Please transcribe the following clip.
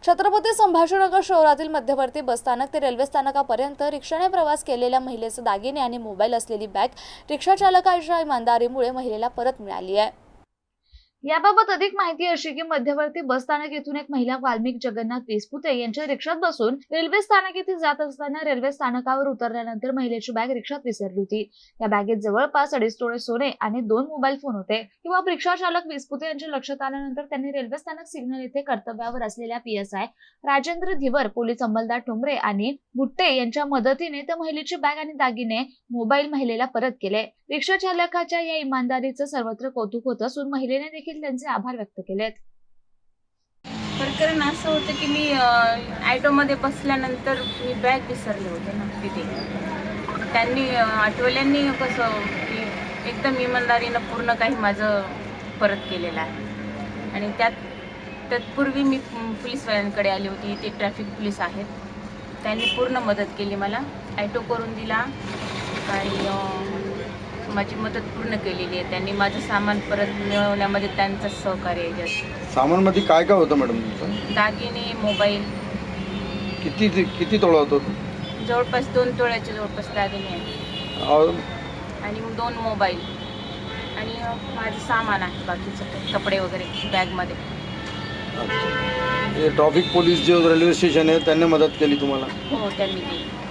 छत्रपती संभाजीनगर शहरातील मध्यवर्ती बसस्थानक ते रेल्वे स्थानकापर्यंत रिक्षाने प्रवास केलेल्या महिलेचे दागिने आणि मोबाईल असलेली बॅग रिक्षा चालकाच्या इमानदारीमुळे महिलेला परत मिळाली आहे। याबाबत अधिक माहिती अशी की मध्यवर्ती बसस्थानक येथून एक महिला वाल्मिक जगन्नाथ विसपुते यांच्या रिक्षात बसून रेल्वे स्थानक येथे जात असताना रेल्वे स्थानकावर उतरल्यानंतर महिलेची बॅग रिक्षात विसरली होती। या बॅगेत जवळपास 2.5 तोळे सोने आणि 2 मोबाईल फोन होते। किंवा रिक्षा चालक विसपुते यांच्या लक्षात आल्यानंतर त्यांनी रेल्वे स्थानक सिग्नल येथे कर्तव्यावर असलेल्या PSI राजेंद्र धिवर, पोलीस अंमलदार ठोंबरे आणि बुट्टे यांच्या मदतीने त्या महिलेची बॅग आणि दागिने मोबाईल महिलेला परत केले। रिक्षा चालकाच्या या इमानदारीचं सर्वत्र कौतुक होत असून महिलेने देखील त्यांचे आभार व्यक्त केलेत। प्रकरण असं होतं की मी ऑटोमध्ये बसल्यानंतर मी बॅग विसरले होते ना तिथे। त्यांनी ऑटोवाल्यांनी कसं की एकदम इमानदारीनं पूर्ण काही माझं परत केलेलं आहे। आणि तत्पूर्वी मी पोलीसवाल्यांकडे आली होती, ते ट्रॅफिक पोलीस आहेत, त्यांनी पूर्ण मदत केली मला, ऑटो करून दिला आणि माझी मदत पूर्ण केलेली आहे। त्यांनी माझं सामान परत मिळवण्यामध्ये त्यांचं सहकार्य आहे जास्त। सामानमध्ये काय काय होतं मॅडम तुमचं? दागिने, मोबाईल। किती तोळा होतो? जवळपास 2 तोळ्याचे जवळपास दागिने आहेत आणि 2 मोबाईल आणि माझं सामान आहे बाकीचं, कपडे वगैरे बॅगमध्ये। ट्रॅफिक पोलीस जे रेल्वे स्टेशन आहे त्यांनी मदत केली तुम्हाला? हो, त्यांनी केली।